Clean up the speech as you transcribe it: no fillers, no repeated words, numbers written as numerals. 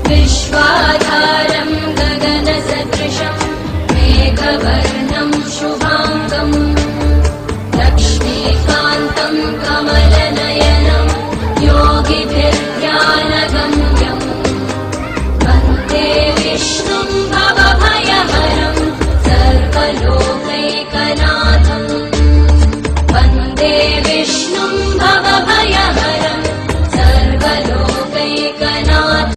विश्वाधारं गगनसदृशं मेघवर्णं शुभाङ्गम् लक्ष्मीकान्तं कमलनयनं योगिभिर्ध्यानगम्यम् वन्दे विष्णुं भवभयहरं सर्वलोकैकनाथम्